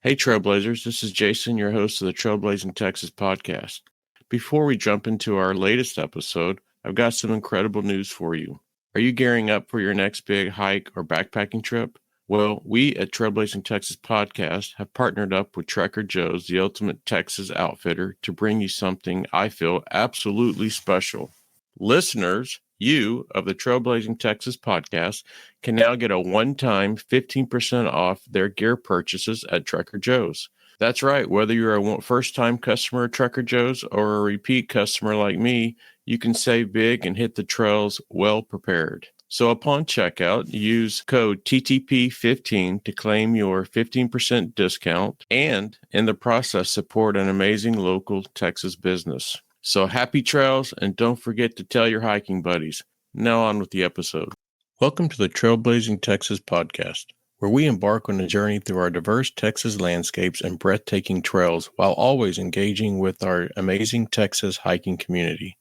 Hey, Trailblazers, this is Jason, your host of the Trailblazing Texas podcast. Before we jump into our latest episode, I've got some incredible news for you. Are you gearing up for your next big hike or backpacking trip? Well, we at Trailblazing Texas podcast have partnered up with Trekker Joe's, the ultimate Texas outfitter, to bring you something I feel absolutely special. Listeners, you of the Trailblazing Texas podcast can now get a one-time 15% off their gear purchases at Trekker Joe's. That's right. Whether you're a first-time customer at Trekker Joe's or a repeat customer like me, you can save big and hit the trails well prepared. So upon checkout, use code TTP15 to claim your 15% discount and in the process support an amazing local Texas business. So happy trails, and don't forget to tell your hiking buddies. Now on with the episode. Welcome to the Trailblazing Texas podcast, where we embark on a journey through our diverse Texas landscapes and breathtaking trails while always engaging with our amazing Texas hiking community.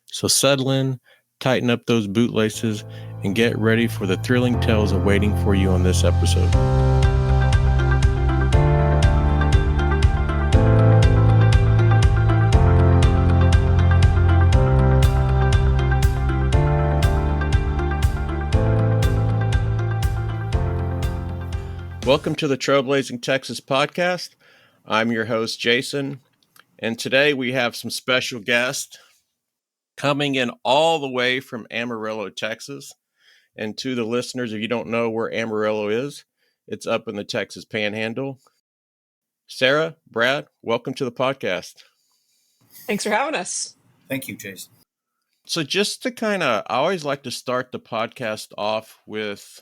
So settle in, tighten up those bootlaces, and get ready for the thrilling tales awaiting for you on this episode. Welcome to the Trailblazing Texas podcast. I'm your host, Jason, and today we have some special guests coming in all the way from Amarillo, Texas. And to the listeners, if you don't know where Amarillo is, it's up in the Texas Panhandle. Sarah, Brad, welcome to the podcast. Thanks for having us. Thank you, Jason. So just to I always like to start the podcast off with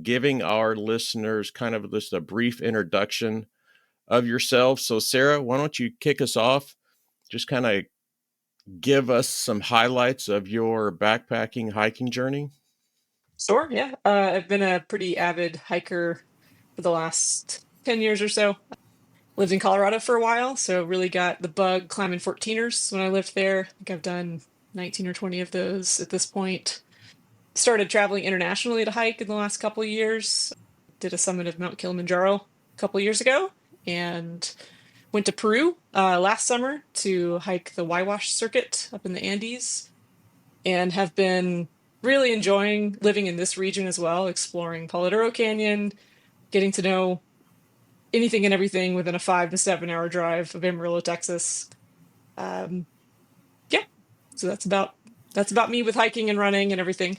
giving our listeners kind of just a brief introduction of yourself. So Sarah, why don't you kick us off? Just kind of give us some highlights of your backpacking hiking journey. Sure, yeah. I've been a pretty avid hiker for the last 10 years or so. Lived in Colorado for a while, so really got the bug climbing 14ers when I lived there. I think I've done 19 or 20 of those at this point. Started traveling internationally to hike in the last couple of years. Did a summit of Mount Kilimanjaro a couple of years ago, and went to Peru last summer to hike the Huayhuash circuit up in the Andes, and have been really enjoying living in this region as well, exploring Palo Duro Canyon, getting to know anything and everything within a 5 to 7 hour drive of Amarillo, Texas. Yeah, so that's about me with hiking and running and everything.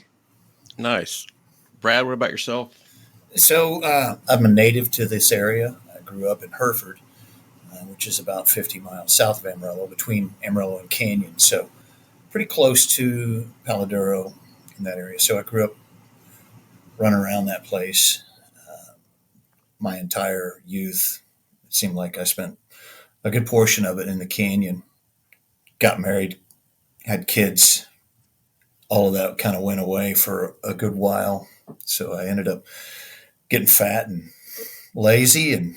Nice. Brad, what about yourself? So I'm a native to this area. I grew up in Hereford, which is about 50 miles south of Amarillo, between Amarillo and Canyon. So pretty close to Palo Duro in that area. So I grew up running around that place my entire youth. It seemed like I spent a good portion of it in the canyon. Got married, had kids. All of that kind of went away for a good while. So I ended up getting fat and lazy, and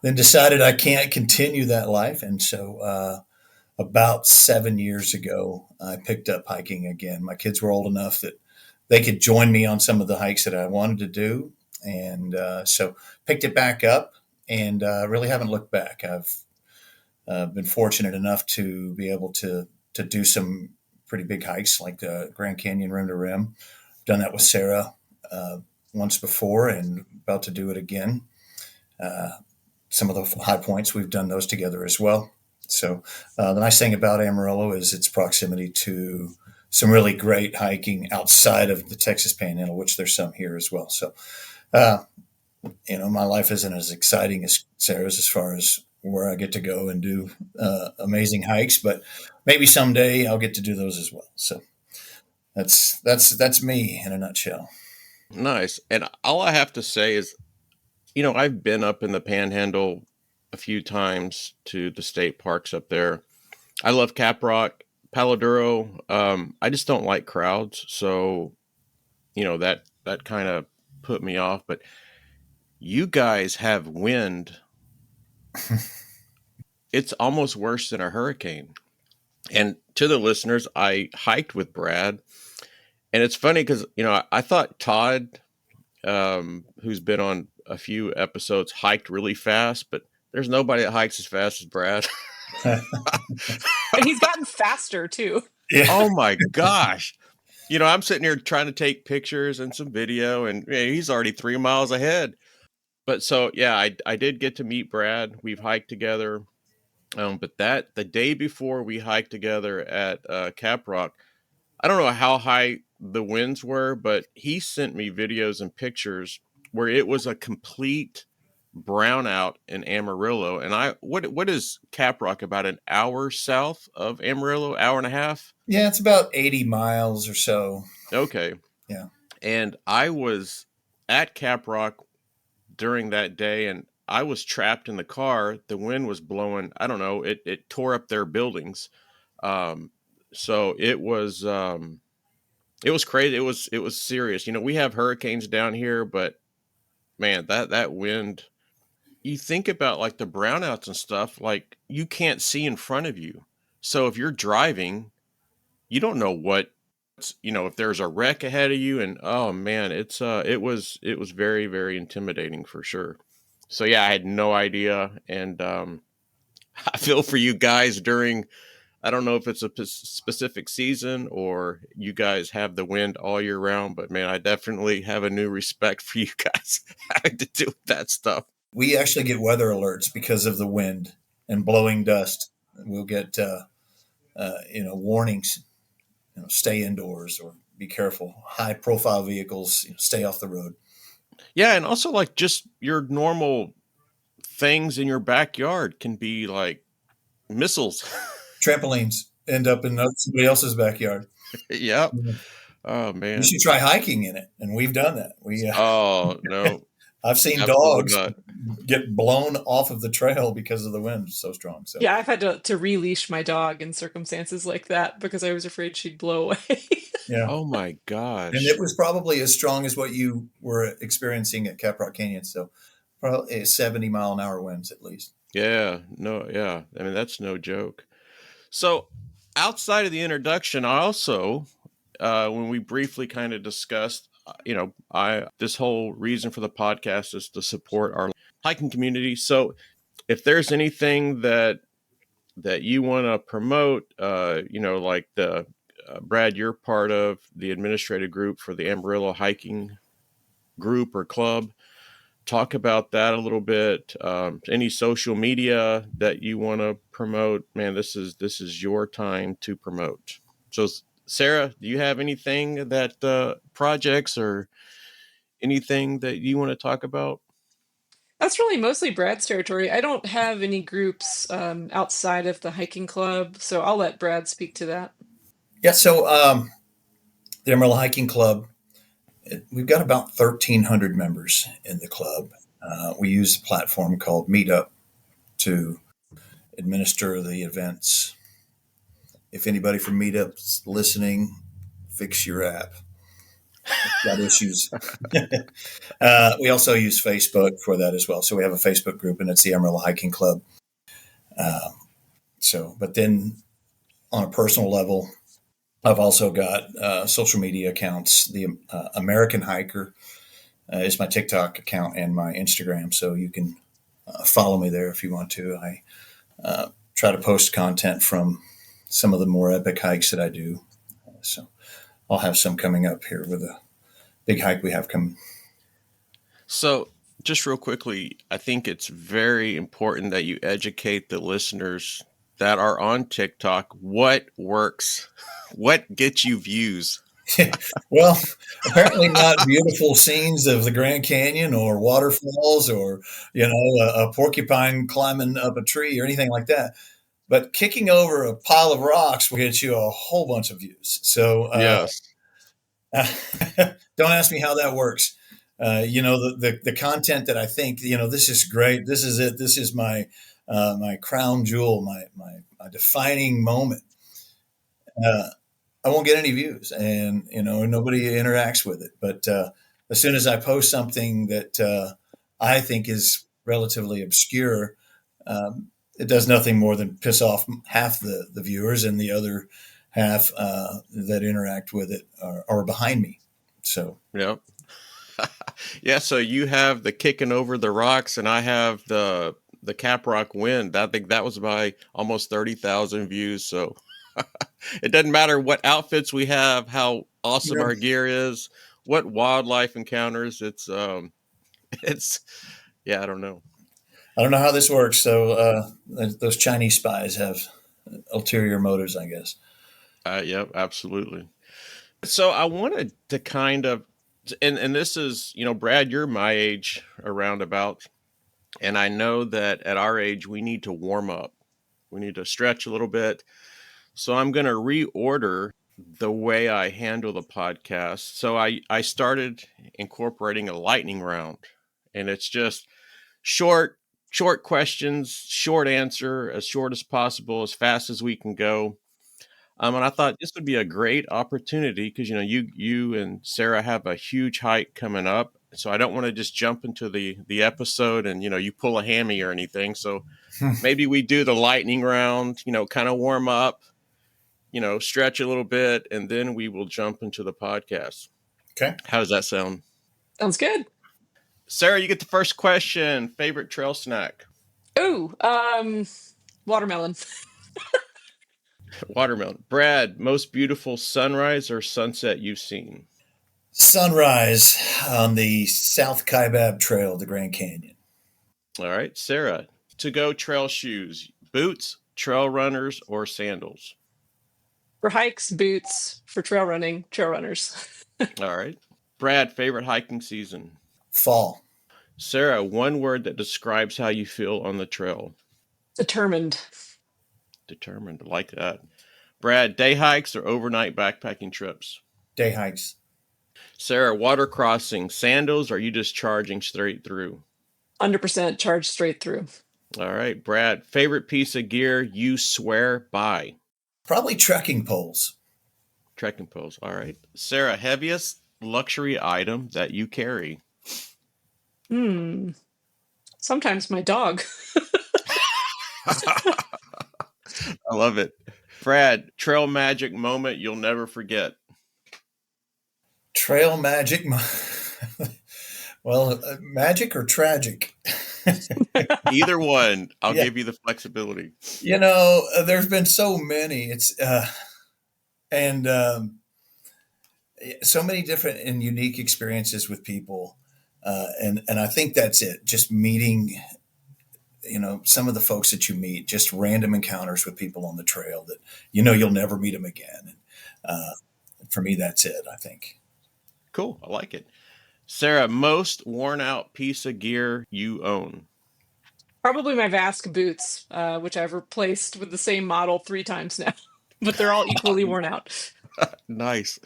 then decided I can't continue that life. And so about 7 years ago, I picked up hiking again. My kids were old enough that they could join me on some of the hikes that I wanted to do. And so picked it back up, and really haven't looked back. I've been fortunate enough to be able to do some pretty big hikes like the Grand Canyon rim to rim. Done that with Sarah once before, and about to do it again. Some of the high points, we've done those together as well. So the nice thing about Amarillo is its proximity to some really great hiking outside of the Texas Panhandle, which there's some here as well. So, my life isn't as exciting as Sarah's as far as where I get to go and do amazing hikes, but maybe someday I'll get to do those as well. So that's me in a nutshell. Nice. And all I have to say is, I've been up in the Panhandle a few times to the state parks up there. I love Caprock, Palo Duro. I just don't like crowds. So, that kind of put me off. But you guys have wind. It's almost worse than a hurricane. And to the listeners, I hiked with Brad. And it's funny because, I thought Todd, who's been on a few episodes hiked really fast, but there's nobody that hikes as fast as Brad. And he's gotten faster too. Yeah. Oh my gosh. I'm sitting here trying to take pictures and some video, and he's already 3 miles ahead. But so, yeah, I did get to meet Brad. We've hiked together. But the day before we hiked together at Cap Rock, I don't know how high the winds were, but he sent me videos and pictures where it was a complete brownout in Amarillo. And what is Cap Rock, about an hour south of Amarillo, hour and a half? Yeah, it's about 80 miles or so. Okay. Yeah. And I was at Cap Rock during that day, and I was trapped in the car. The wind was blowing. I don't know. It tore up their buildings. So it was crazy. It was serious. We have hurricanes down here, but man, that wind. You think about like the brownouts and stuff. Like you can't see in front of you. So if you're driving, you don't know if there's a wreck ahead of you, and oh man, it was very, very intimidating for sure. So yeah, I had no idea, and I feel for you guys during. I don't know if it's a specific season or you guys have the wind all year round, but man, I definitely have a new respect for you guys having to do with that stuff. We actually get weather alerts because of the wind and blowing dust. We'll get warnings. Stay indoors or be careful. High profile vehicles, stay off the road. Yeah, and also like just your normal things in your backyard can be like missiles. Trampolines end up in somebody else's backyard. Yep. Yeah. Oh You man. should try hiking in it, and we've done that. Oh no. I've seen Absolutely dogs not. get blown off of the trail because of the wind so strong. So Yeah, I've had to releash my dog in circumstances like that because I was afraid she'd blow away. yeah, Oh my and gosh. it was probably as strong as what you were experiencing at Caprock Canyon. So probably 70-mile-an-hour winds at least. Yeah. No. Yeah. I mean, that's no joke. So, outside of the introduction, I also, when we briefly kind of discussed, this whole reason for the podcast is to support our hiking community. So, if there's anything that you want to promote, like the Brad, you're part of the administrative group for the Amarillo Hiking Group or Club. Talk about that a little bit. Any social media that you want to promote, man, this is your time to promote. So, Sarah, do you have anything that projects or anything that you want to talk about? That's really mostly Brad's territory. I don't have any groups outside of the hiking club, so I'll let Brad speak to that. Yeah, so the Amarillo Hiking Club, we've got about 1,300 members in the club. We use a platform called Meetup to administer the events. If anybody from Meetup's listening, fix your app. It's got issues. We also use Facebook for that as well. So we have a Facebook group, and it's the Amarillo Hiking Club. But then on a personal level, I've also got social media accounts. The American Hiker is my TikTok account and my Instagram, so you can follow me there if you want to. I try to post content from some of the more epic hikes that I do. So I'll have some coming up here with a big hike we have coming. So, just real quickly, I think it's very important that you educate the listeners that are on TikTok what works, what gets you views. Well, apparently not beautiful scenes of the Grand Canyon or waterfalls or, a porcupine climbing up a tree or anything like that. But kicking over a pile of rocks will get you a whole bunch of views. So Yes. don't ask me how that works. The content that I think, this is great. This is it. This is my crown jewel, my defining moment. I won't get any views, and nobody interacts with it. But as soon as I post something that I think is relatively obscure, it does nothing more than piss off half the viewers, and the other half that interact with it are behind me. So Yep. Yeah, so you have the kicking over the rocks, and I have the Cap Rock wind. I think that was by almost 30,000 views. So it doesn't matter what outfits we have, how awesome Yeah. our gear is, what wildlife encounters. It's yeah, I don't know. I don't know how this works. So those Chinese spies have ulterior motives, I guess. Yep, absolutely. So I wanted to kind of, and this is, Brad, you're my age around about, and I know that at our age we need to warm up. We need to stretch a little bit. So I'm going to reorder the way I handle the podcast. So I started incorporating a lightning round, and it's just short, short questions, short answer, as short as possible, as fast as we can go. And I thought this would be a great opportunity because you and Sarah have a huge hike coming up, so I don't want to just jump into the episode and you pull a hammy or anything. So maybe we do the lightning round, kind of warm up, stretch a little bit, and then we will jump into the podcast. Okay. How does that sound? Sounds good. Sarah, you get the first question. Favorite trail snack? Ooh, watermelon. Watermelon. Brad, most beautiful sunrise or sunset you've seen? Sunrise on the South Kaibab Trail, the Grand Canyon. All right, Sarah, to go trail shoes, boots, trail runners, or sandals? For hikes, boots. For trail running, trail runners. All right. Brad, favorite hiking season? Fall. Sarah, one word that describes how you feel on the trail. Determined. Determined. I like that. Brad, day hikes or overnight backpacking trips? Day hikes. Sarah, water crossing, sandals, or are you just charging straight through? 100% charged straight through. All right. Brad, favorite piece of gear you swear by? Probably trekking poles. Trekking poles. All right. Sarah, heaviest luxury item that you carry? Sometimes my dog. I love it. Brad, trail magic moment you'll never forget. Trail magic. Well, magic or tragic? Either one. I'll Yeah. give you the flexibility. There's been so many. And so many different and unique experiences with people. And I think that's it. Just meeting, some of the folks that you meet, just random encounters with people on the trail that, you'll never meet them again. And for me, that's it, I think. Cool. I like it. Sarah, most worn out piece of gear you own? Probably my Vask boots, which I've replaced with the same model 3 times now. But they're all equally worn out. Nice.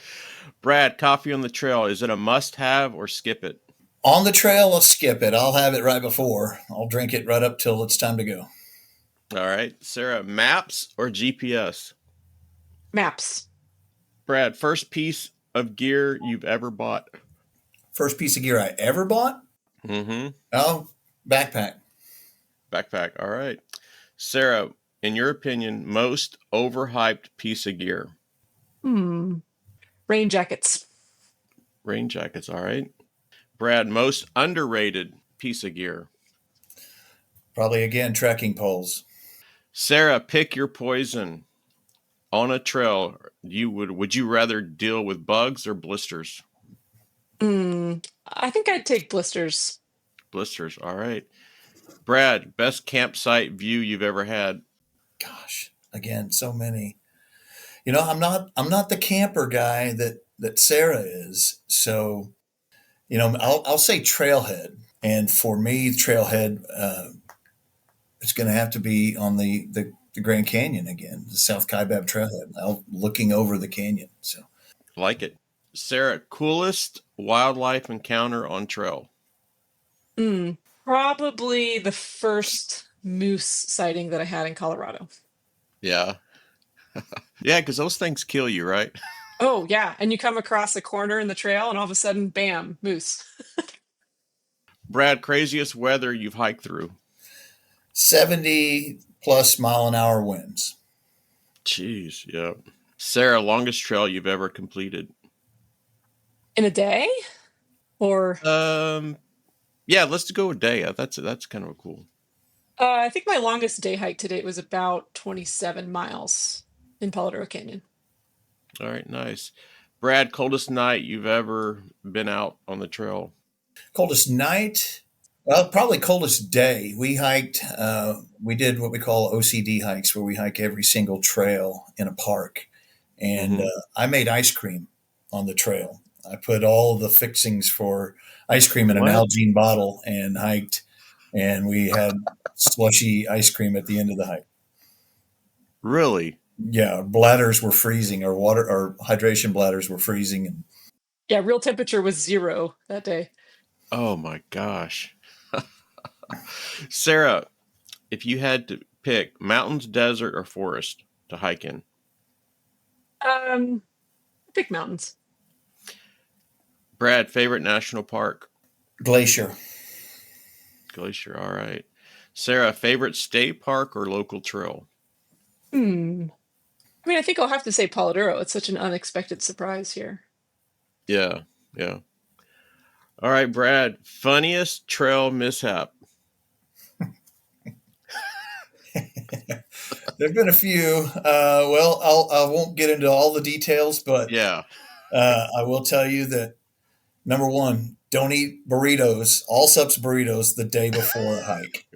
Brad, coffee on the trail, is it a must have or skip it? On the trail, I'll skip it. I'll have it right before. I'll drink it right up till it's time to go. All right. Sarah, maps or GPS? Maps. Brad, first piece of gear you've ever bought? First piece of gear I ever bought? Mm-hmm. Oh, backpack. Backpack. All right. Sarah, in your opinion, most overhyped piece of gear? Rain jackets. Rain jackets. All right. Brad, most underrated piece of gear? Probably again trekking poles. Sarah, pick your poison. On a trail, would you rather deal with bugs or blisters? I think I'd take blisters. Blisters. All right. Brad, best campsite view you've ever had? Gosh, again, so many. I'm not the camper guy that Sarah is. So, I'll say trailhead. And for me, trailhead, it's going to have to be on the Grand Canyon again, the South Kaibab Trailhead, looking over the canyon. So, Like it. Sarah, coolest wildlife encounter on trail? Probably the first moose sighting that I had in Colorado. Yeah. Yeah, because those things kill you, right? Oh, yeah. And you come across a corner in the trail and all of a sudden, bam, moose. Brad, craziest weather you've hiked through? 70 plus mile an hour winds. Jeez, yeah. Sarah, longest trail you've ever completed? In a day? Or Yeah, let's go a day. That's kind of cool. I think my longest day hike to date was about 27 miles in Palo Canyon. All right, nice. Brad, coldest night you've ever been out on the trail? Coldest night? Well, probably coldest day. We hiked, we did what we call OCD hikes, where we hike every single trail in a park. And Mhm. I made ice cream on the trail. I put all the fixings for ice cream in an What? Algene bottle and hiked, and we had slushy ice cream at the end of the hike. Really? Yeah, our bladders were freezing. Our hydration bladders were freezing. And Yeah, real temperature was 0 that day. Oh my gosh. Sarah, if you had to pick mountains, desert, or forest to hike in, Big mountains. Brad, favorite national park? glacier. Glacier, all right. Sarah, favorite state park or local trail? Hmm. I mean, I think I'll have to say Polidoro. It's such an unexpected surprise here. Yeah, yeah. All right, Brad, funniest trail mishap? There've been a few. Well, I won't get into all the details, but Yeah. I will tell you that number one, don't eat burritos, all subs burritos, the day before a hike.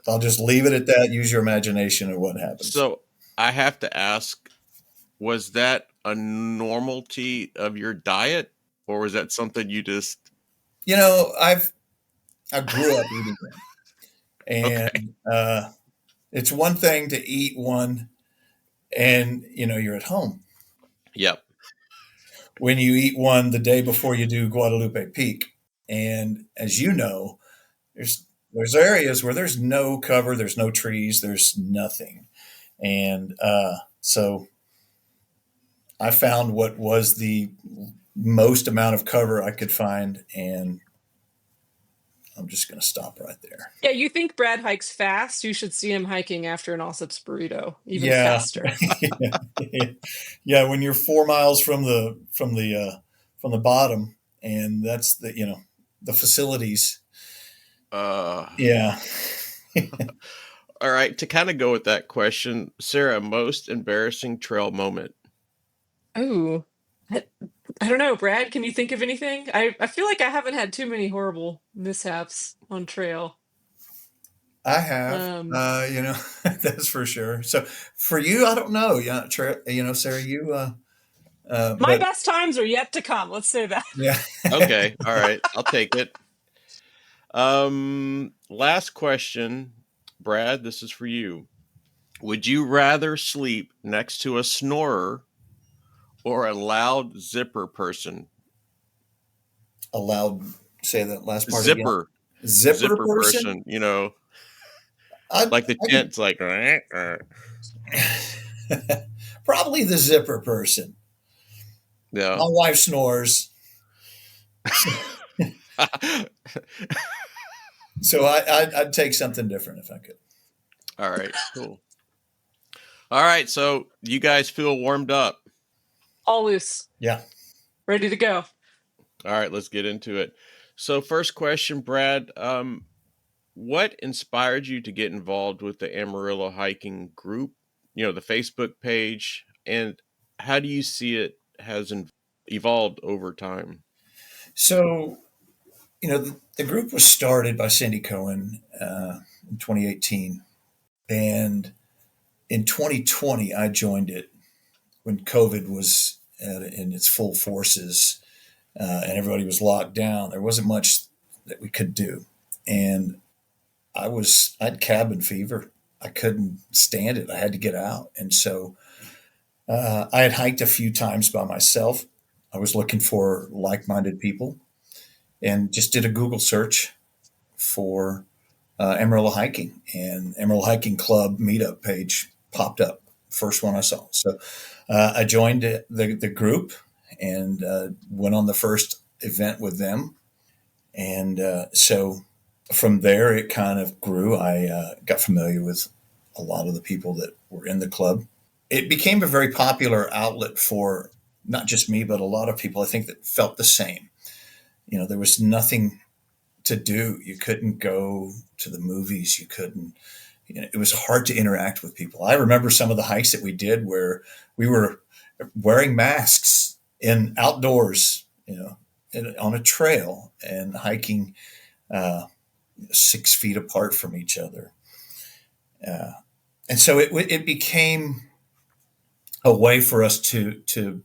I'll just leave it at that. Use your imagination of what happens. So I have to ask, was that a normality of your diet, or was that something you just You know, I grew up eating them, okay? and it's one thing to eat one, and you're at home. Yep. When you eat one the day before you do Guadalupe Peak, and as you know, there's areas where there's no cover, there's no trees, there's nothing, and so I found what was the most amount of cover I could find, and I'm just going to stop right there. Yeah, you think Brad hikes fast? You should see him hiking after an Allsup's burrito, even Yeah, faster. yeah. When you're 4 miles from the bottom, and that's the facilities. Uh, Yeah. all right. To kind of go with that question, Sarah, most embarrassing trail moment. Oh, I, I don't know, Brad. Can you think of anything? I feel like I haven't had too many horrible mishaps on trail. I have, Um, that's for sure. So for you, I don't know. Yeah, Sarah, you, my but best times are yet to come. Let's say that. yeah. Okay. All right. I'll take it. Last question, Brad. This is for you. Would you rather sleep next to a snorer or a loud zipper person? Allowed, say that last part again. Zipper, Zipper zipper person. person. You know, I, like the I tent's like. could probably the zipper person. Yeah. My wife snores, so I'd take something different if I could. All right. Cool. All right. So you guys feel warmed up. All loose, Yeah. ready to go. All right. Let's get into it. So first question, Brad. What inspired you to get involved with the Amarillo Hiking Group? You know, the Facebook page, and how do you see it has evolved over time? So the group was started by Cindy Cohen in 2018, and in 2020 I joined it when COVID was in its full forces, and everybody was locked down. There wasn't much that we could do, and I had cabin fever. I couldn't stand it. I had to get out, and so I had hiked a few times by myself. I was looking for like-minded people, and just did a Google search for Amarillo Hiking, and Amarillo Hiking Club meetup page popped up. First one I saw. So I joined the group and went on the first event with them. And so from there, it kind of grew. I got familiar with a lot of the people that were in the club. It became a very popular outlet for not just me, but a lot of people I think that felt the same. there was nothing to do. You couldn't go to the movies. You couldn't, it was hard to interact with people. I remember some of the hikes that we did where we were wearing masks in outdoors, on a trail and hiking 6 feet apart from each other. And so it became a way for us to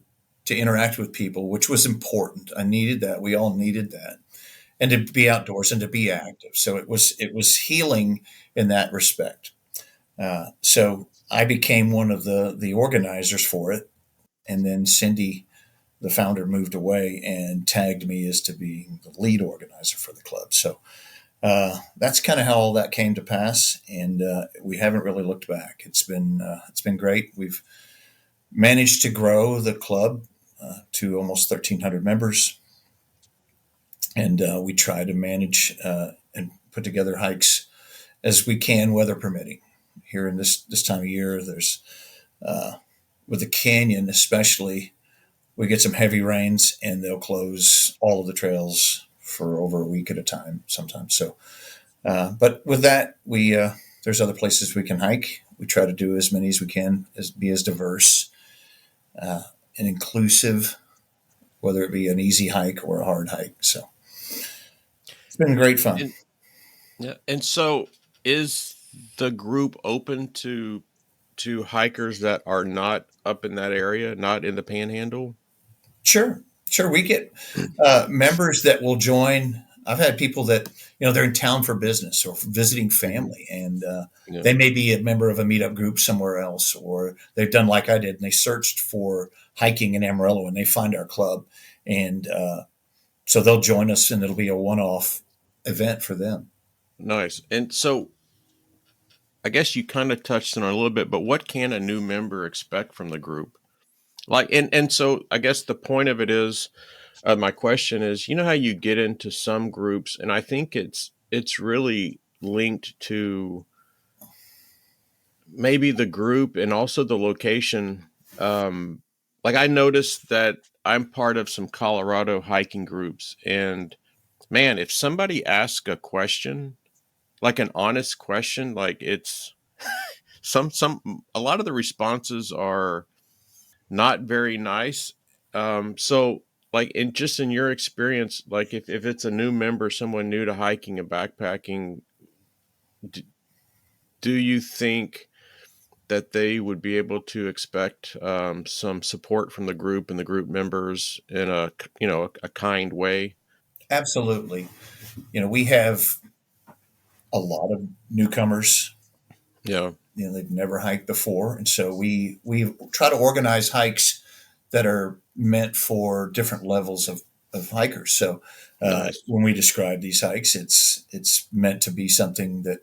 interact with people, which was important. I needed that. We all needed that, and to be outdoors and to be active. So it was healing in that respect. So I became one of the organizers for it, and then Cindy, the founder, moved away and tagged me as to being the lead organizer for the club. So that's kind of how all that came to pass, and we haven't really looked back. It's been great. We've managed to grow the club to almost 1,300 members, and we try to manage and put together hikes as we can, weather permitting. Here in this time of year, there's with the canyon especially, we get some heavy rains, and they'll close all of the trails for over a week at a time sometimes. So, but with that, we there's other places we can hike. We try to do as many as we can, be as diverse and inclusive, whether it be an easy hike or a hard hike. So it's been great fun. And so is the group open to hikers that are not up in that area, not in the Panhandle? Sure. We get members that will join. I've had people that, they're in town for business or for visiting family, and Yeah. they may be a member of a meetup group somewhere else, or they've done like I did, and they searched for hiking in Amarillo, and they find our club. And so they'll join us, and it'll be a one-off event for them. Nice. And so I guess you kind of touched on it a little bit, but what can a new member expect from the group? Like, and so I guess the point of it is, my question is, how you get into some groups, and I think it's really linked to maybe the group and also the location. Like I noticed that I'm part of some Colorado hiking groups, and man, if somebody asks a question, like an honest question, like it's a lot of the responses are not very nice. So like in your experience, like if it's a new member, someone new to hiking and backpacking, do you think that they would be able to expect some support from the group and the group members in a kind way? Absolutely. We have a lot of newcomers. Yeah. They've never hiked before, and so we try to organize hikes that are meant for different levels of hikers. So Nice. when we describe these hikes, it's meant to be something that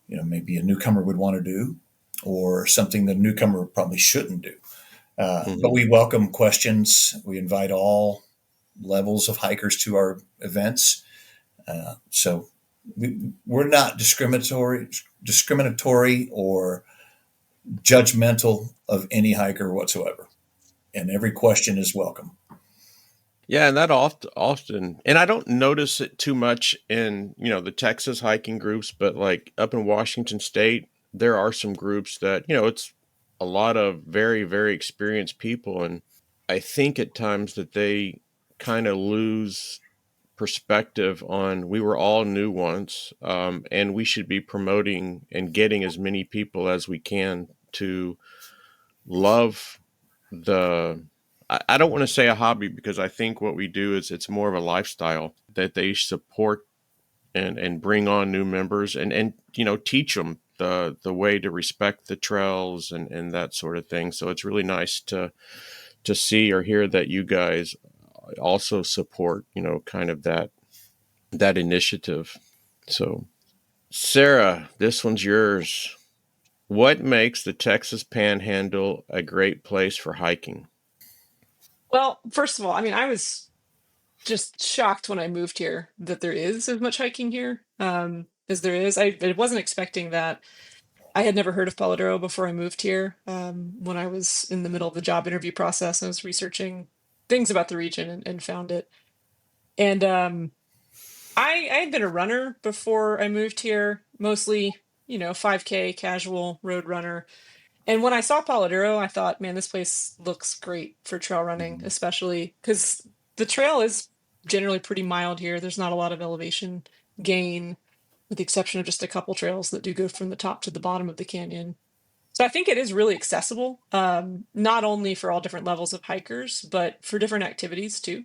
maybe a newcomer would want to do, or something that a newcomer probably shouldn't do. But we welcome questions. We invite all levels of hikers to our events. So we're not discriminatory or judgmental of any hiker whatsoever, and every question is welcome. Yeah, and that often, and I don't notice it too much in the Texas hiking groups, but like up in Washington State, there are some groups that it's a lot of very very experienced people, and I think at times that they kind of lose perspective on we were all new once, and we should be promoting and getting as many people as we can to love the I don't want to say a hobby, because I think what we do is it's more of a lifestyle that they support and bring on new members and teach them the way to respect the trails and that sort of thing. So it's really nice to see or hear that you guys also support kind of that initiative. So Sarah, this one's yours. What makes the Texas Panhandle a great place for hiking? Well, first of all, I mean, I was just shocked when I moved here that there is as much hiking here as there is. I wasn't expecting that. I had never heard of Paladero before I moved here. When I was in the middle of the job interview process, I was researching things about the region and found it. And I had been a runner before I moved here, mostly, 5K casual road runner. And when I saw Paladuro, I thought, man, this place looks great for trail running, Mhm. especially because the trail is generally pretty mild here. There's not a lot of elevation gain, with the exception of just a couple trails that do go from the top to the bottom of the canyon. So I think it is really accessible, not only for all different levels of hikers, but for different activities too.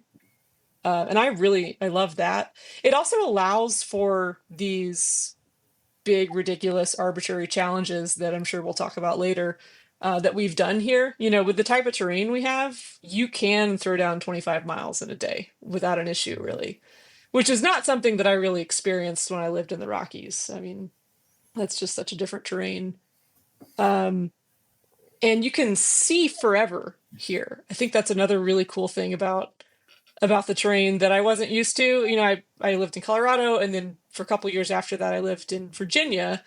And I love that. It also allows for these big, ridiculous, arbitrary challenges that I'm sure we'll talk about later, that we've done here. With the type of terrain we have, you can throw down 25 miles in a day without an issue, really, which is not something that I really experienced when I lived in the Rockies. I mean, that's just such a different terrain. Um, and you can see forever here. I think that's another really cool thing about the terrain that I wasn't used to. I lived in Colorado, and then for a couple years after that, I lived in Virginia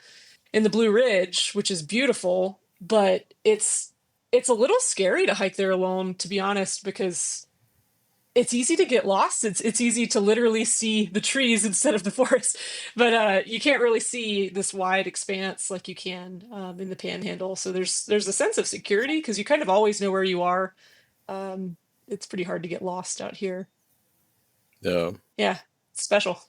in the Blue Ridge, which is beautiful, but it's a little scary to hike there alone, to be honest, because it's easy to get lost. It's easy to literally see the trees instead of the forest, but you can't really see this wide expanse like you can, in the Panhandle. So there's a sense of security because you kind of always know where you are. Um, it's pretty hard to get lost out here. Yeah. Yeah, it's special.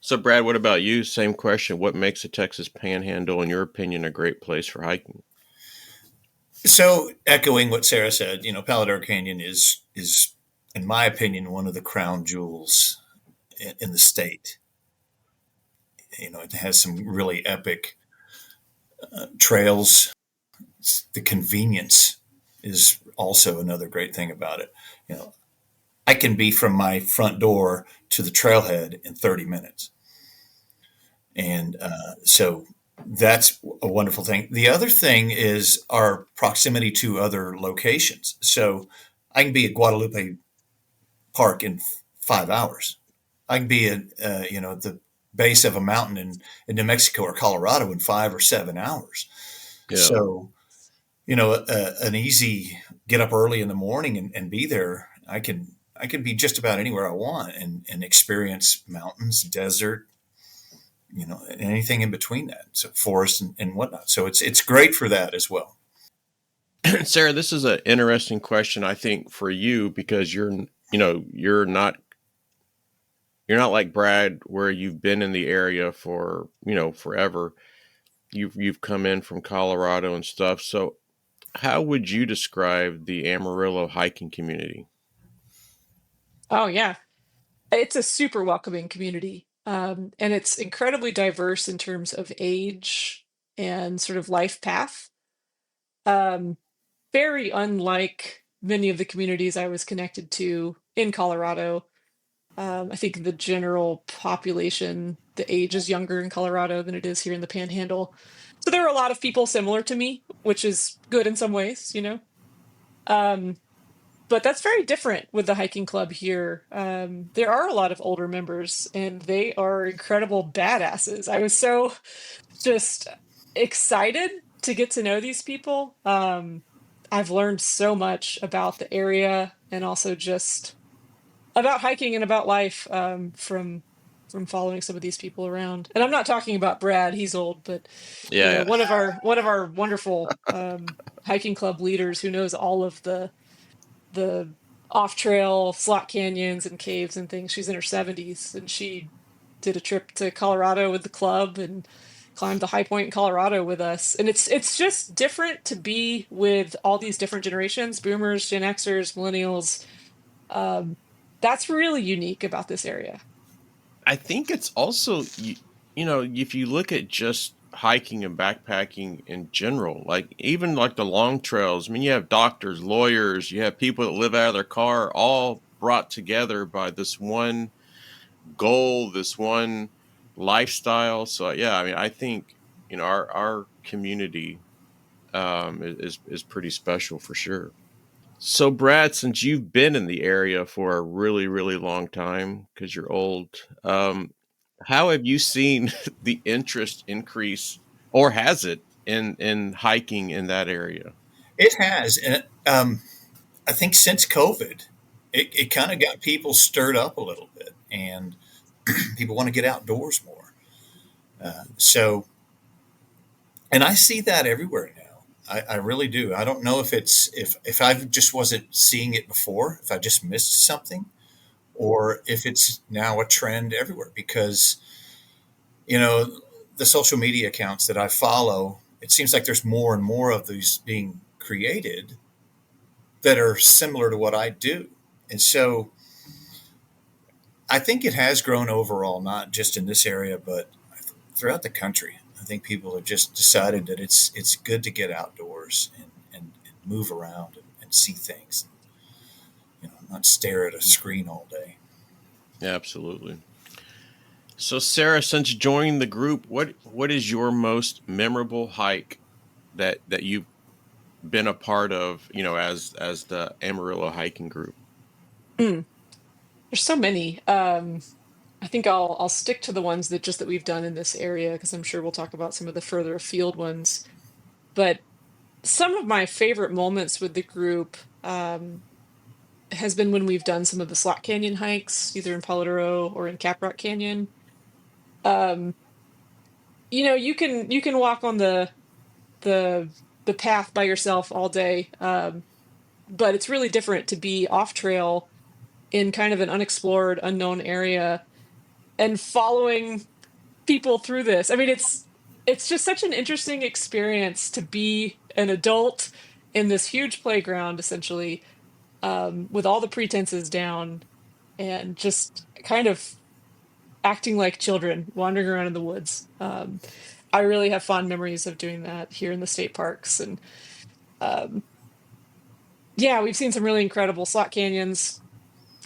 So, Brad, what about you? Same question. What makes the Texas Panhandle, in your opinion, a great place for hiking? So, echoing what Sarah said, Paladar Canyon is, in my opinion, one of the crown jewels in the state. It has some really epic trails. The convenience is also another great thing about it. I can be from my front door to the trailhead in 30 minutes. And so that's a wonderful thing. The other thing is our proximity to other locations. So I can be at Guadalupe Park in 5 hours. I can be at the base of a mountain in New Mexico or Colorado in 5 or 7 hours. Yeah. So an easy get up early in the morning and be there. I can be just about anywhere I want and experience mountains, desert, anything in between that. So forest and whatnot. So it's great for that as well. Sarah, this is an interesting question, I think, for you because you're not like Brad, where you've been in the area for forever. You've come in from Colorado and stuff. So, how would you describe the Amarillo hiking community? Oh yeah, it's a super welcoming community. And it's incredibly diverse in terms of age and sort of life path. Um, Very unlike many of the communities I was connected to in Colorado. I think the general population, the age is younger in Colorado than it is here in the Panhandle. So there are a lot of people similar to me, which is good in some ways. Um, but that's very different with the hiking club here. There are a lot of older members, and they are incredible badasses. I was so just excited to get to know these people. I've learned so much about the area and also just about hiking and about life, from following some of these people around. And I'm not talking about Brad; he's old, but Yeah, one of our wonderful, hiking club leaders who knows all of the off trail slot canyons and caves and things. She's in her 70s, and she did a trip to Colorado with the club and climbed the high point in Colorado with us. And it's just different to be with all these different generations, boomers, Gen Xers, millennials. Um, that's really unique about this area. I think it's also if you look at just hiking and backpacking in general, like even like the long trails. I mean, you have doctors, lawyers, you have people that live out of their car, all brought together by this one goal, this one lifestyle. So yeah, I mean, I think our community is pretty special for sure. So Brad, since you've been in the area for a really really long time because you're old, how have you seen the interest increase, or has it in hiking in that area? It has, and I think since COVID, it kind of got people stirred up a little bit, and people want to get outdoors more. So, and I see that everywhere now. I really do. I don't know if it's if I just wasn't seeing it before, if I just missed something, or if it's now a trend everywhere. Because you know the social media accounts that I follow, it seems like there's more and more of these being created that are similar to what I do, and so I think it has grown overall, not just in this area, but throughout the country. I think people have just decided that it's good to get outdoors and move around and see things. Not stare at a screen all day. Absolutely. So, Sarah, since joining the group, what is your most memorable hike that you've been a part of? As the Amarillo Hiking Group. Mm, there's so many. I think I'll stick to the ones that we've done in this area because I'm sure we'll talk about some of the further afield ones. But some of my favorite moments with the group has been when we've done some of the Slot Canyon hikes, either in Palidoro or in Caprock Canyon. Um, you can walk on the the path by yourself all day, but it's really different to be off trail in kind of an unexplored, unknown area and following people through this. I mean, it's just such an interesting experience to be an adult in this huge playground, essentially, with all the pretenses down and just kind of acting like children, wandering around in the woods. I really have fond memories of doing that here in the state parks, and um, yeah, we've seen some really incredible slot canyons.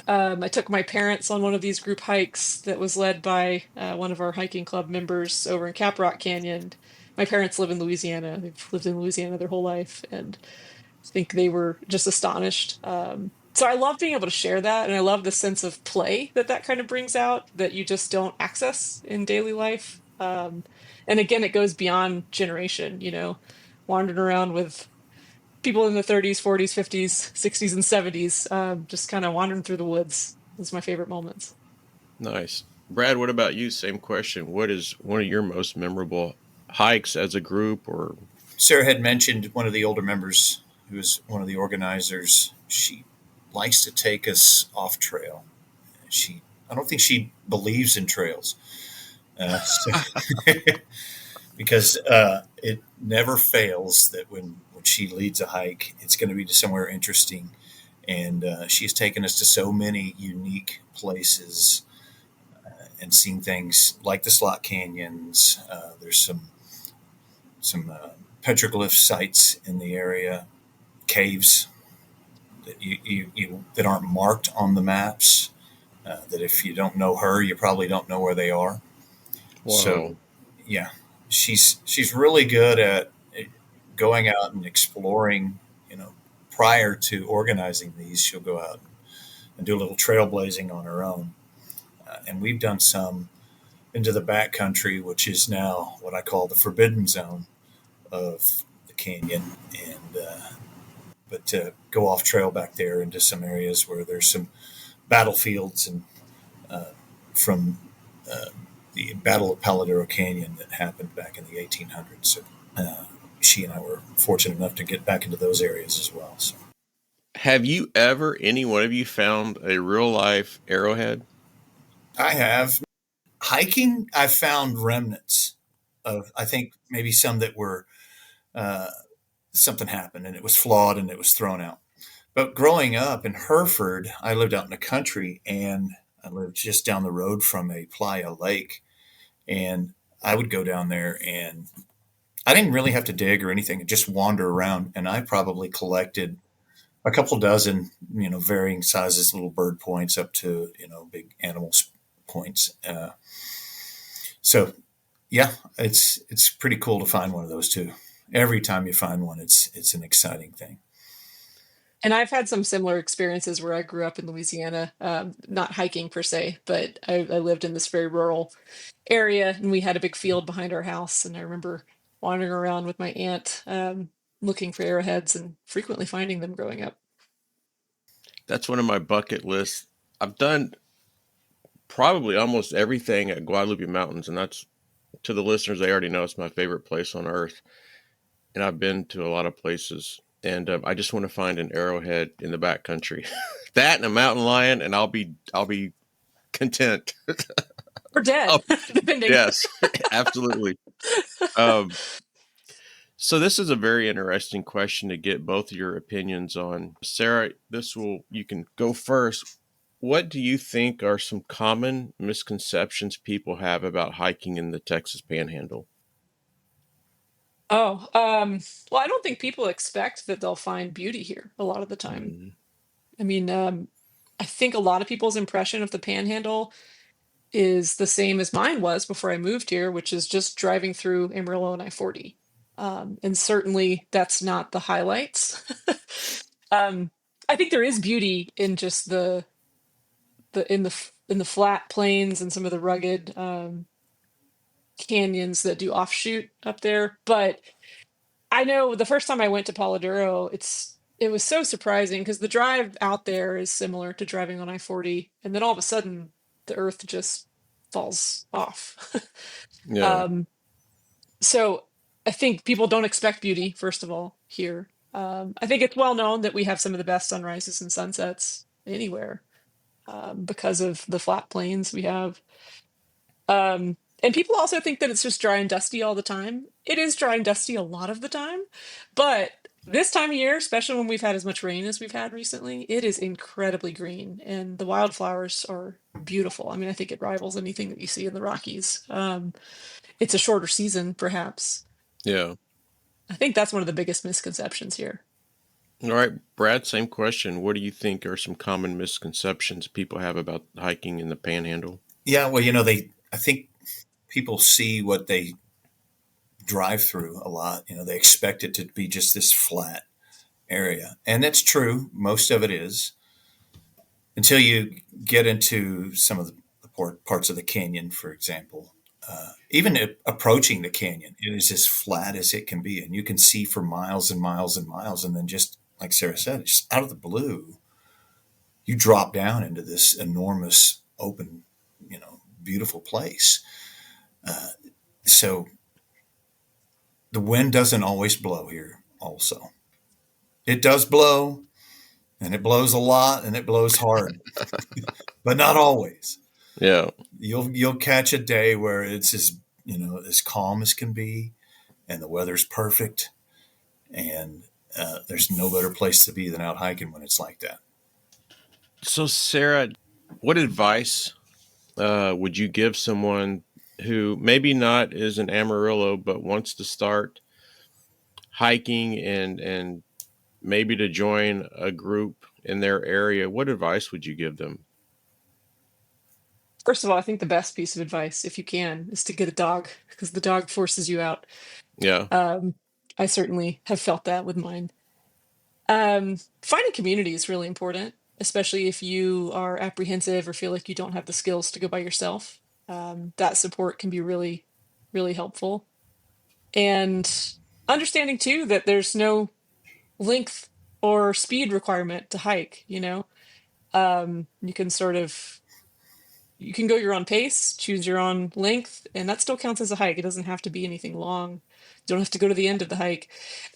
I took my parents on one of these group hikes that was led by one of our hiking club members over in Caprock Canyon. My parents live in Louisiana. They've lived in Louisiana their whole life, and I think they were just astonished. So I love being able to share that, and I love the sense of play that kind of brings out that you just don't access in daily life. And again, it goes beyond generation, wandering around with people in the 30s, 40s, 50s, 60s, and 70s, just kind of wandering through the woods. Those are my favorite moments. Nice. Brad, what about you? Same question. What is one of your most memorable hikes as a group or Sarah had mentioned one of the older members who is one of the organizers. She likes to take us off trail. I don't think she believes in trails. So because it never fails that when she leads a hike, it's going to be to somewhere interesting. And she's taken us to so many unique places and seen things like the slot canyons. There's some petroglyph sites in the area, caves that that aren't marked on the maps. That if you don't know her, you probably don't know where they are. whoa? So, yeah, she's really good at going out and exploring. Prior to organizing these, she'll go out and do a little trailblazing on her own. And we've done some into the backcountry, which is now what I call the forbidden zone of the canyon. And but to go off trail back there into some areas where there's some battlefields and uh, from uh, the Battle of Palidoro Canyon that happened back in the 1800s. So she and I were fortunate enough to get back into those areas as well. So. Have you ever, any one of you, found a real life arrowhead? I have hiking. I found remnants of, I think maybe some that were uh, something happened and it was flawed and it was thrown out. But growing up in Hereford, I lived out in the country and I lived just down the road from a playa lake. And I would go down there and I didn't really have to dig or anything, just wander around. And I probably collected a couple dozen, varying sizes, little bird points up to, big animal points. So yeah, it's pretty cool to find one of those too. Every time you find one, it's an exciting thing. And I've had some similar experiences where I grew up in Louisiana, not hiking per se, but I lived in this very rural area and we had a big field behind our house. And I remember wandering around with my aunt, looking for arrowheads and frequently finding them growing up. That's one of my bucket lists. I've done probably almost everything at Guadalupe Mountains, and that's, to the listeners, they already know it's my favorite place on earth. And I've been to a lot of places, and I just want to find an arrowhead in the backcountry, that and a mountain lion, and I'll be content. Or dead, Oh, depending. yes, absolutely. Um, so this is a very interesting question to get both of your opinions on. Sarah, you can go first. What do you think are some common misconceptions people have about hiking in the Texas Panhandle? Oh, well, I don't think people expect that they'll find beauty here a lot of the time. Mm, I mean, I think a lot of people's impression of the Panhandle is the same as mine was before I moved here, which is just driving through Amarillo and I-40. And certainly that's not the highlights. um, I think there is beauty in just in the flat plains and some of the rugged canyons that do offshoot up there. But I know the first time I went to Palo Duro, it was so surprising because the drive out there is similar to driving on I-40, and then all of a sudden the earth just falls off. yeah, um, so I think people don't expect beauty, first of all, here. I think it's well known that we have some of the best sunrises and sunsets anywhere, because of the flat plains we have. And people also think that it's just dry and dusty all the time. It is dry and dusty a lot of the time, but this time of year, especially when we've had as much rain as we've had recently, it is incredibly green and the wildflowers are beautiful. I mean, I think it rivals anything that you see in the Rockies. It's a shorter season, perhaps. yeah. I think that's one of the biggest misconceptions here. All right, Brad, same question. What do you think are some common misconceptions people have about hiking in the Panhandle? Yeah, well, I think people see what they drive through a lot. They expect it to be just this flat area. And that's true. Most of it is until you get into some of the parts of the canyon, for example. Even approaching the canyon, it is as flat as it can be. And you can see for miles and miles and miles. And then just like Sarah said, just out of the blue, you drop down into this enormous, open, beautiful place. So the wind doesn't always blow here, also. It does blow, and it blows a lot, and it blows hard, but not always. Yeah. You'll catch a day where it's as calm as can be, and the weather's perfect, and there's no better place to be than out hiking when it's like that. So, Sarah, what advice would you give someone who maybe not is an Amarillo but wants to start hiking and maybe to join a group in their area? What advice would you give them? First of all, I think the best piece of advice, if you can, is to get a dog because the dog forces you out. Yeah. I certainly have felt that with mine. Finding community is really important, especially if you are apprehensive or feel like you don't have the skills to go by yourself. That support can be really, really helpful. And understanding too that there's no length or speed requirement to hike, you can you can go your own pace, choose your own length, and that still counts as a hike. It doesn't have to be anything long. You don't have to go to the end of the hike.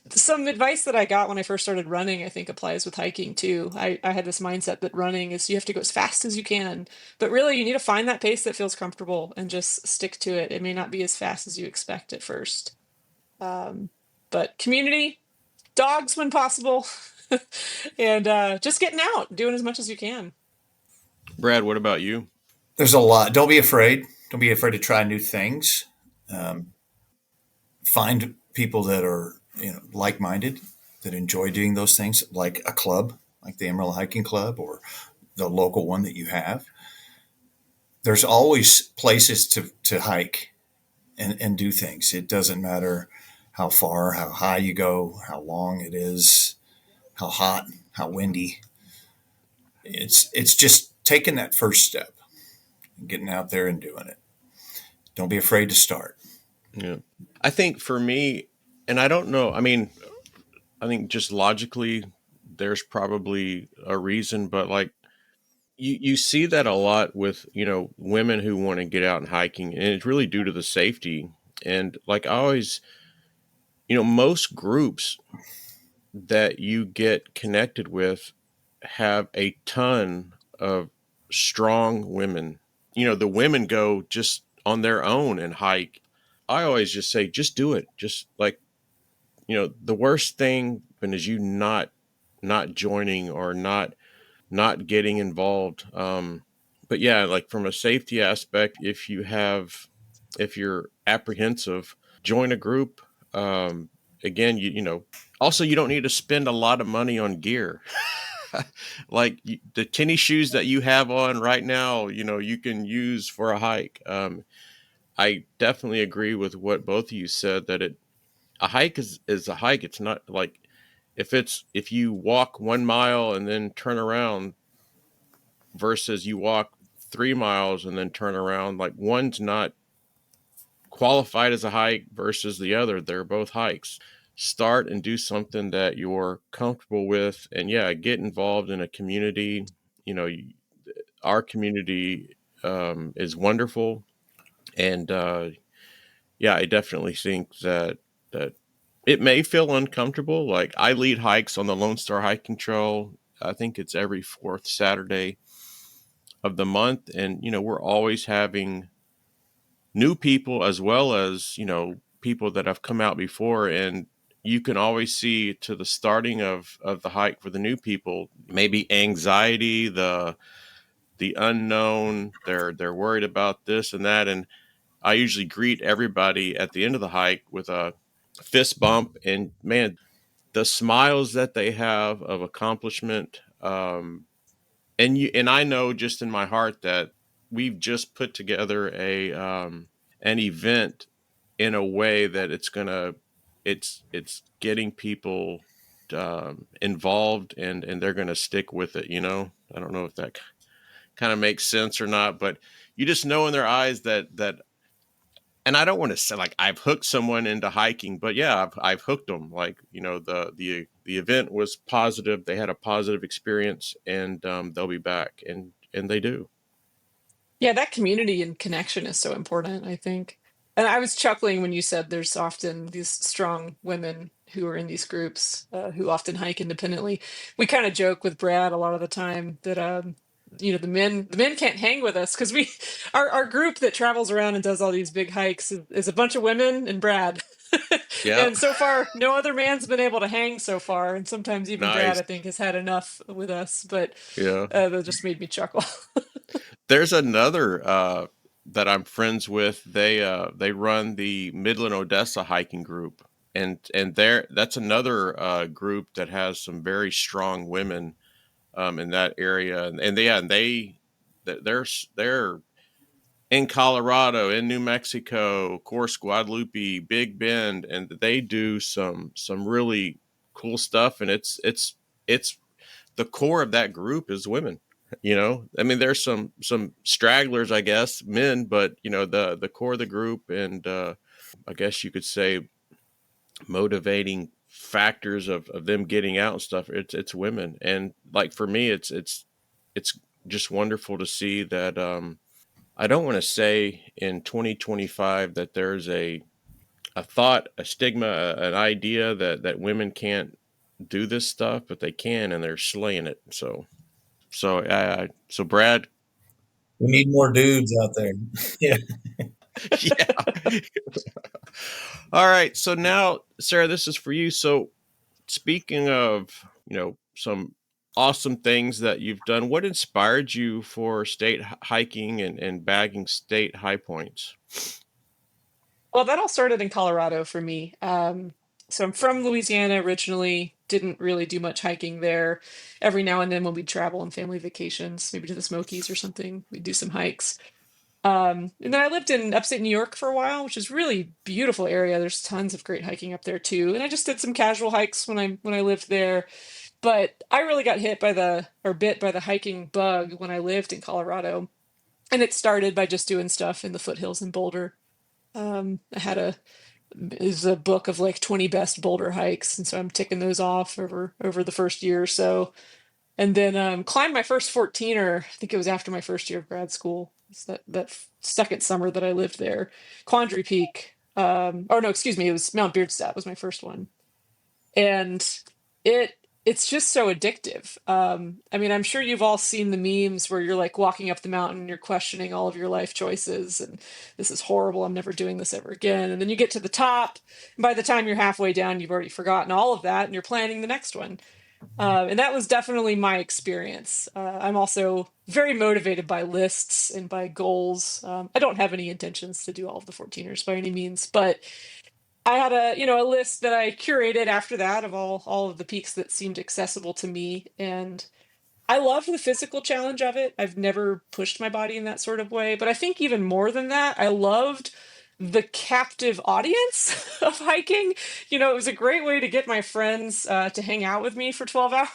Some advice that I got when I first started running, I think applies with hiking too. I had this mindset that running is you have to go as fast as you can, but really you need to find that pace that feels comfortable and just stick to it. It may not be as fast as you expect at first. But community, dogs when possible, and just getting out, doing as much as you can. Brad, what about you? There's a lot. Don't be afraid. Don't be afraid to try new things. Um, find people that are like-minded, that enjoy doing those things, like a club, like the Amarillo Hiking Club or the local one that you have. There's always places to hike and do things. It doesn't matter how far, how high you go, how long it is, how hot, how windy. It's just taking that first step and getting out there and doing it. Don't be afraid to start. Yeah. I think for me, and I don't know, I mean, I think just logically, there's probably a reason, but like you see that a lot with, women who want to get out and hiking, and it's really due to the safety. And like I always, most groups that you get connected with have a ton of strong women. The women go just on their own and hike. I always just say, just do it. Just like, the worst thing is you not joining or not getting involved. But yeah, like from a safety aspect, if you're apprehensive, join a group. Again, also you don't need to spend a lot of money on gear. Like the tennis shoes that you have on right now, you can use for a hike. I definitely agree with what both of you said, that a hike is a hike. It's not like if you walk 1 mile and then turn around versus you walk 3 miles and then turn around, like one's not qualified as a hike versus the other. They're both hikes. Start and do something that you're comfortable with, and yeah, get involved in a community. You know, our community is wonderful, and yeah, I definitely think that it may feel uncomfortable. Like I lead hikes on the Lone Star Hiking Trail. I think it's every fourth Saturday of the month, and we're always having new people as well as people that have come out before, and you can always see to the starting of the hike for the new people, maybe anxiety, the unknown, they're worried about this and that, and I usually greet everybody at the end of the hike with a fist bump, and man, the smiles that they have of accomplishment. And I know just in my heart that we've just put together a an event in a way that it's getting people involved, and they're gonna stick with it. I don't know if that kind of makes sense or not, but you just know in their eyes that. And I don't want to say like I've hooked someone into hiking, but yeah, I've hooked them. Like the event was positive; they had a positive experience, and they'll be back, and they do. Yeah, that community and connection is so important, I think. And I was chuckling when you said there's often these strong women who are in these groups who often hike independently. We kind of joke with Brad a lot of the time that the men can't hang with us because we our group that travels around and does all these big hikes is a bunch of women and Brad. Yeah, And so far, no other man's been able to hang so far, and sometimes even Brad, nice. I think, has had enough with us. But Yeah, that just made me chuckle. there's another that I'm friends with. They run the Midland Odessa Hiking Group, and that's another group that has some very strong women in that area, and they're in Colorado, in New Mexico, of course, Guadalupe, Big Bend, and they do some really cool stuff. And it's the core of that group is women. I mean, there's some stragglers, I guess, men, but the core of the group, and I guess you could say motivating factors of them getting out and stuff. It's women, and like for me, it's just wonderful to see that. I don't want to say in 2025 that there's a thought, a stigma, an idea that women can't do this stuff, but they can, and they're slaying it. So Brad, We need more dudes out there. Yeah. yeah. All right. So now, Sarah, this is for you. So speaking of, some awesome things that you've done, what inspired you for state hiking and bagging state high points? Well, that all started in Colorado for me. So I'm from Louisiana originally, didn't really do much hiking there. Every now and then when we'd travel on family vacations, maybe to the Smokies or something, we'd do some hikes. And then I lived in upstate New York for a while, which is really beautiful area. There's tons of great hiking up there too. And I just did some casual hikes when I lived there. But I really got bit by the hiking bug when I lived in Colorado. And it started by just doing stuff in the foothills in Boulder. I had a is a book of like 20 best boulder hikes, and so I'm ticking those off over the first year or so. And then climbed my first 14er. I think it was after my first year of grad school. It's that second summer that I lived there. Quandary Peak. Or no, excuse me, it was Mount Beardstat was my first one. And it's just so addictive. I mean, I'm sure you've all seen the memes where you're like walking up the mountain, you're questioning all of your life choices, and this is horrible. I'm never doing this ever again. And then you get to the top, and by the time you're halfway down, you've already forgotten all of that, and you're planning the next one. And that was definitely my experience. I'm also very motivated by lists and by goals. I don't have any intentions to do all of the 14ers by any means, but I had a list that I curated after that of all of the peaks that seemed accessible to me, and I love the physical challenge of it. I've never pushed my body in that sort of way, but I think even more than that, I loved the captive audience of hiking. It was a great way to get my friends to hang out with me for 12 hours.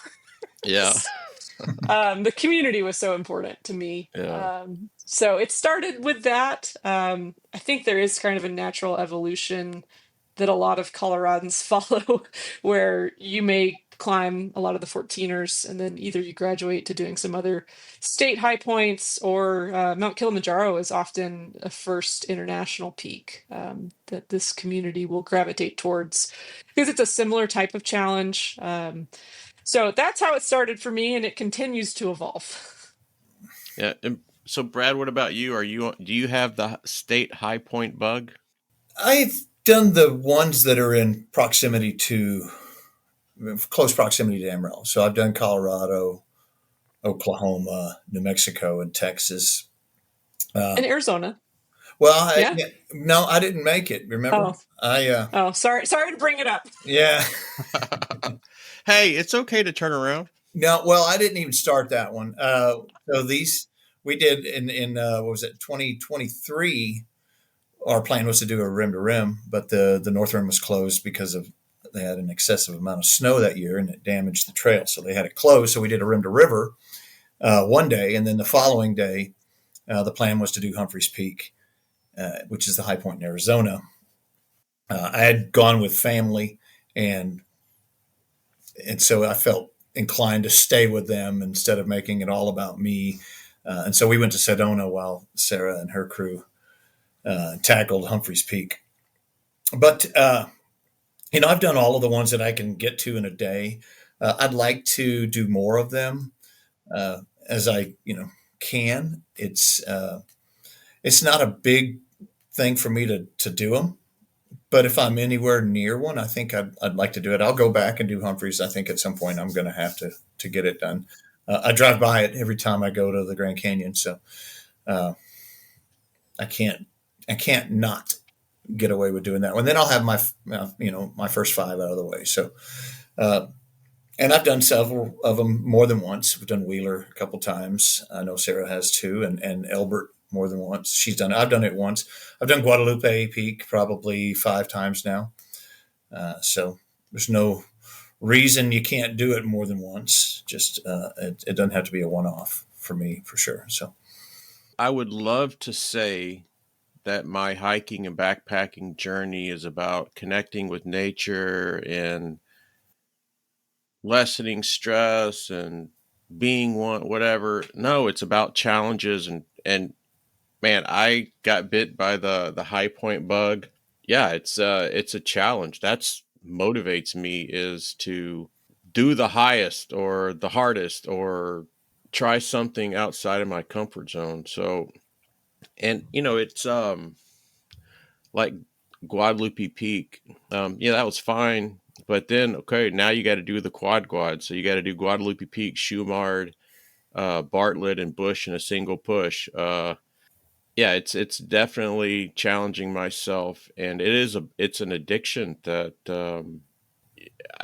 Yeah. The community was so important to me. Yeah. So it started with that. I think there is kind of a natural evolution that a lot of Coloradans follow, where you may climb a lot of the 14ers and then either you graduate to doing some other state high points, or Mount Kilimanjaro is often a first international peak that this community will gravitate towards because it's a similar type of challenge. So that's how it started for me, and it continues to evolve. Yeah. And so, Brad, what about you? Do you have the state high point bug? I've done the ones that are in proximity to, close proximity to Amarillo. So I've done Colorado, Oklahoma, New Mexico, and Texas. In Arizona. Well, Yeah. no, I didn't make it. Remember, Sorry to bring it up. Yeah. Hey, it's okay to turn around. No, well, I didn't even start that one. So these we did in what was it, 2023. Our plan was to do a rim to rim, but the north rim was closed because of they had an excessive amount of snow that year and it damaged the trail, so they had it closed. So we did a rim to river one day, and then the following day, the plan was to do Humphreys Peak, which is the high point in Arizona. I had gone with family, and so I felt inclined to stay with them instead of making it all about me. And so we went to Sedona while Sarah and her crew tackled Humphreys Peak. But I've done all of the ones that I can get to in a day. I'd like to do more of them as I can. It's not a big thing for me to do them. But if I'm anywhere near one, I think I'd like to do it. I'll go back and do Humphreys. I think at some point I'm going to have to get it done. I drive by it every time I go to the Grand Canyon, so I can't not get away with doing that one. Then I'll have my first 5 out of the way. So, and I've done several of them more than once. We've done Wheeler a couple times. I know Sarah has too, and Elbert more than once. She's done it. I've done it once. I've done Guadalupe Peak probably 5 times now. So there's no reason you can't do it more than once. Just it doesn't have to be a one-off for me, for sure. So I would love to say that my hiking and backpacking journey is about connecting with nature and lessening stress and being one, whatever. No, it's about challenges and man, I got bit by the high point bug. Yeah, it's a challenge. That's motivates me is to do the highest or the hardest or try something outside of my comfort zone. So, and it's like Guadalupe Peak. Yeah, that was fine. But then, okay, now you got to do the quad. So you got to do Guadalupe Peak, Shumard, Bartlett, and Bush in a single push. Yeah, it's definitely challenging myself, and it's an addiction that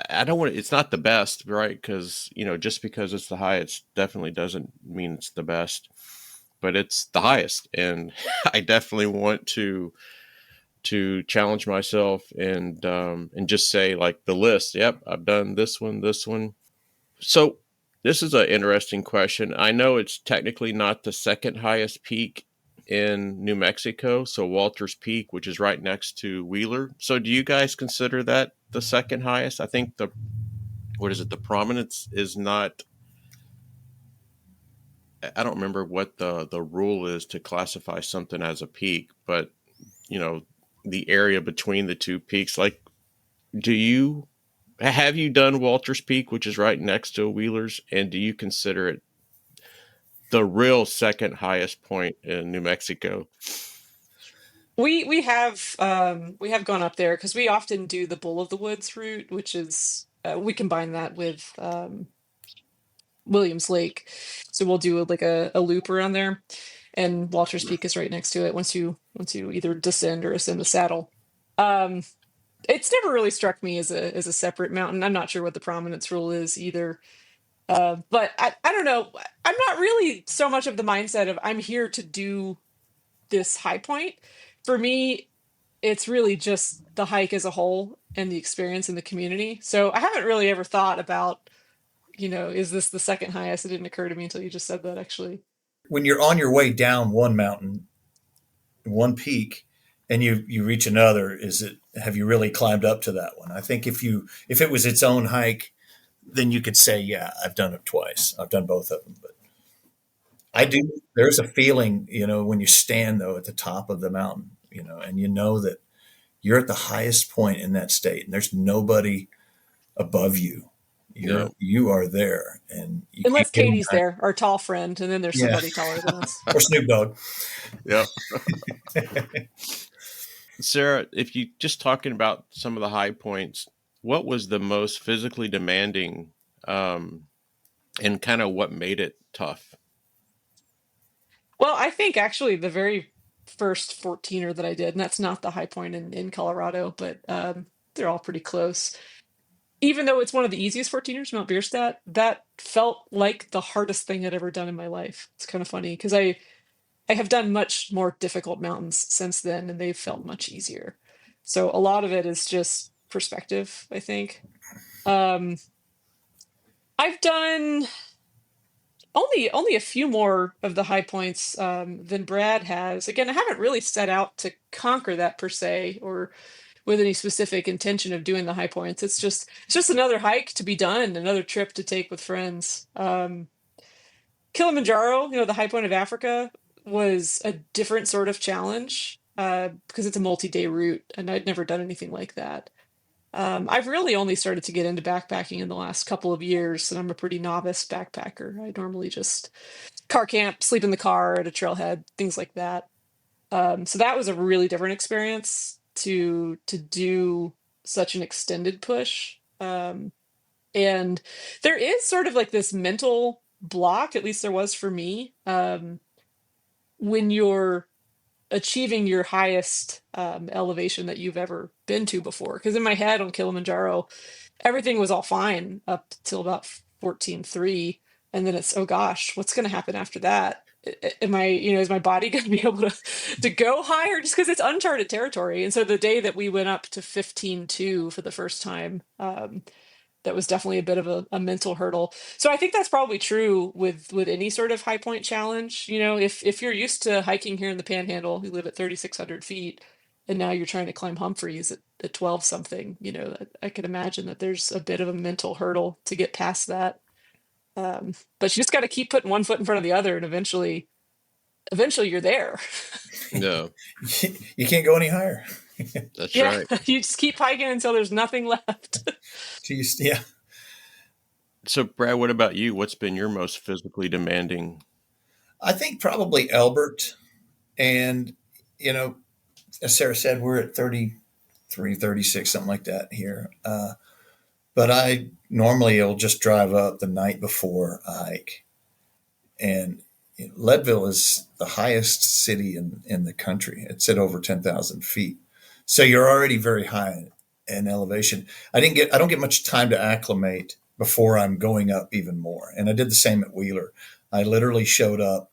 I don't want. It's not the best, right? Because just because it's the highest definitely doesn't mean it's the best, but it's the highest, and I definitely want to challenge myself and just say like the list. Yep, I've done this one, this one. So this is an interesting question. I know it's technically not the second highest peak in New Mexico. So Walters Peak, which is right next to Wheeler. So do you guys consider that the second highest? I think the prominence is not, I don't remember what the rule is to classify something as a peak, but the area between the two peaks, like, have you done Walters Peak, which is right next to Wheeler's, and do you consider it the real second highest point in New Mexico? We have gone up there because we often do the Bull of the Woods route, which is we combine that with Williams Lake, so we'll do like a loop around there, and Walters Peak is right next to it. Once you either descend or ascend the saddle, um, it's never really struck me as a separate mountain. I'm not sure what the prominence rule is either. But I don't know. I'm not really so much of the mindset of I'm here to do this high point. For me, it's really just the hike as a whole and the experience in the community. So I haven't really ever thought about, is this the second highest? It didn't occur to me until you just said that, actually. When you're on your way down one mountain, one peak, and you reach another, have you really climbed up to that one? I think if it was its own hike, then you could say, yeah, I've done it twice. I've done both of them. But I do. There's a feeling, when you stand though at the top of the mountain, and you know that you're at the highest point in that state, and there's nobody above you. You are there, and you Unless can't get Katie's there, our tall friend, and then there's Yeah. somebody taller than us. or Snoop Dogg. Yeah. Sarah, if you just talking about some of the high points, what was the most physically demanding, and kind of what made it tough? Well, I think actually the very first 14er that I did, and that's not the high point in Colorado, but they're all pretty close. Even though it's one of the easiest 14ers, Mount Bierstadt, that felt like the hardest thing I'd ever done in my life. It's kind of funny because I have done much more difficult mountains since then, and they've felt much easier. So a lot of it is just perspective, I think. I've done only a few more of the high points than Brad has. Again, I haven't really set out to conquer that per se, or with any specific intention of doing the high points. It's just another hike to be done, another trip to take with friends. Kilimanjaro, the high point of Africa, was a different sort of challenge because it's a multi-day route, and I'd never done anything like that. I've really only started to get into backpacking in the last couple of years, and I'm a pretty novice backpacker. I normally just car camp, sleep in the car at a trailhead, things like that. So that was a really different experience to do such an extended push. And there is sort of like this mental block, at least there was for me, when you're achieving your highest elevation that you've ever been to before. Because in my head on Kilimanjaro, everything was all fine up till about 14.3, and then it's, oh gosh, what's going to happen after that? Am I, is my body going to be able to go higher? Just because it's uncharted territory. And so the day that we went up to 15.2 for the first time, that was definitely a bit of a mental hurdle. So I think that's probably true with any sort of high point challenge. If you're used to hiking here in the Panhandle, you live at 3,600 feet, and now you're trying to climb Humphreys at 12 something, I could imagine that there's a bit of a mental hurdle to get past that. But you just got to keep putting one foot in front of the other, and eventually you're there. No, You can't go any higher. that's Yeah, right. you just keep hiking until there's nothing left. Yeah. So, Brad, what about you? What's been your most physically demanding? I think probably Albert. And, as Sarah said, we're at 33, 36, something like that here. But I normally will just drive up the night before a hike. And Leadville is the highest city in the country. It's at over 10,000 feet. So you're already very high in elevation. I don't get much time to acclimate before I'm going up even more. And I did the same at Wheeler. I literally showed up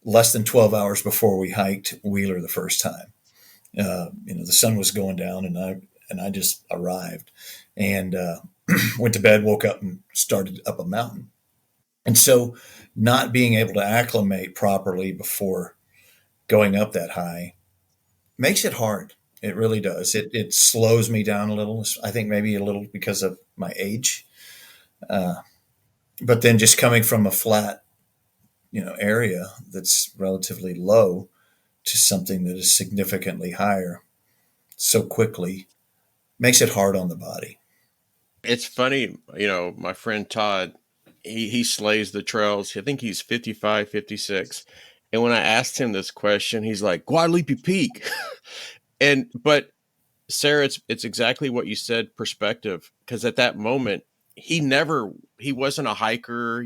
less than 12 hours before we hiked Wheeler the first time. The sun was going down, and I just arrived and went to bed, woke up, and started up a mountain. And so not being able to acclimate properly before going up that high makes it hard. It really does. It slows me down a little. I think maybe a little because of my age. Uh, but then just coming from a flat, area that's relatively low to something that is significantly higher so quickly makes it hard on the body. It's funny, my friend Todd, he slays the trails. I think he's 55, 56. And when I asked him this question, he's like, Guadalupe Peak. But Sarah, it's exactly what you said, perspective. Because at that moment, he wasn't a hiker.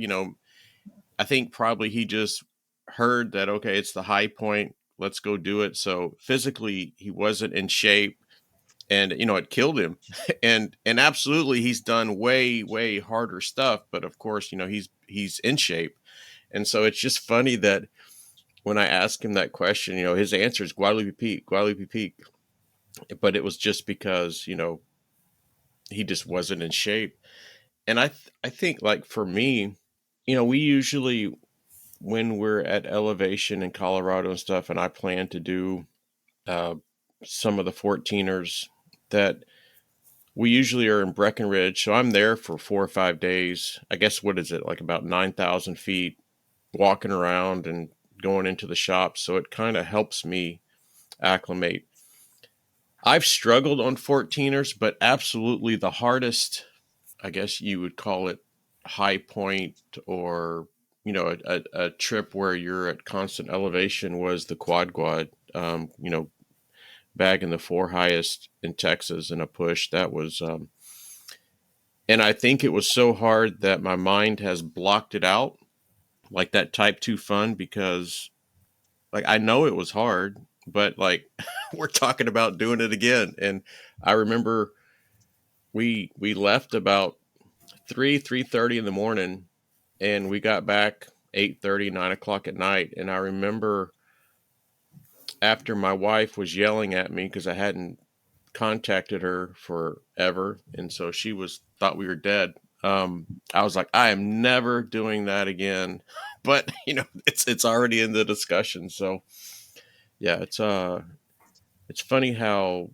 I think probably he just heard that, okay, it's the high point. Let's go do it. So physically, he wasn't in shape. And it killed him. And absolutely, he's done way harder stuff, but of course, he's in shape. And so it's just funny that when I ask him that question, his answer is Guadalupe Peak, but it was just because he just wasn't in shape. And I think, like, for me, we usually, when we're at elevation in Colorado and stuff, and I plan to do some of the 14ers, that we usually are in Breckenridge. So I'm there for 4 or 5 days. I guess, what is it, like about 9,000 feet, walking around and going into the shops. So it kind of helps me acclimate. I've struggled on 14ers, but absolutely the hardest, I guess you would call it, high point, or a trip where you're at constant elevation, was the quad. Bagging the 4 highest in Texas in a push. That was, and I think it was so hard that my mind has blocked it out, like that type 2 fun, because, like, I know it was hard, but, like, we're talking about doing it again. And I remember we left about 3:30 in the morning, and we got back 8:30, 9 o'clock at night. And I remember, after my wife was yelling at me because I hadn't contacted her forever, and so she thought we were dead. I was like, I am never doing that again. But it's already in the discussion. So yeah, it's funny how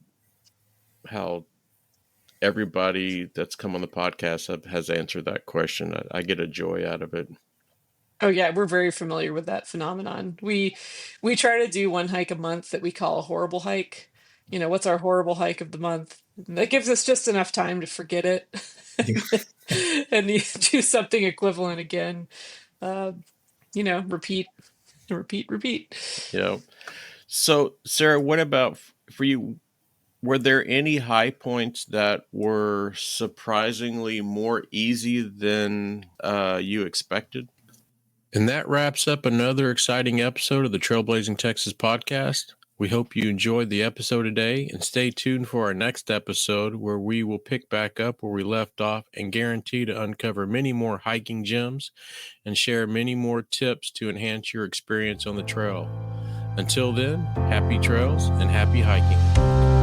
everybody that's come on the podcast has answered that question. I get a joy out of it. Oh yeah, we're very familiar with that phenomenon. We try to do one hike a month that we call a horrible hike. What's our horrible hike of the month? And that gives us just enough time to forget it and you do something equivalent again. Uh, repeat, repeat. So Sarah, what about for you? Were there any high points that were surprisingly more easy than you expected? And that wraps up another exciting episode of the Trailblazing Texas podcast. We hope you enjoyed the episode today, and stay tuned for our next episode, where we will pick back up where we left off and guarantee to uncover many more hiking gems and share many more tips to enhance your experience on the trail. Until then, happy trails and happy hiking.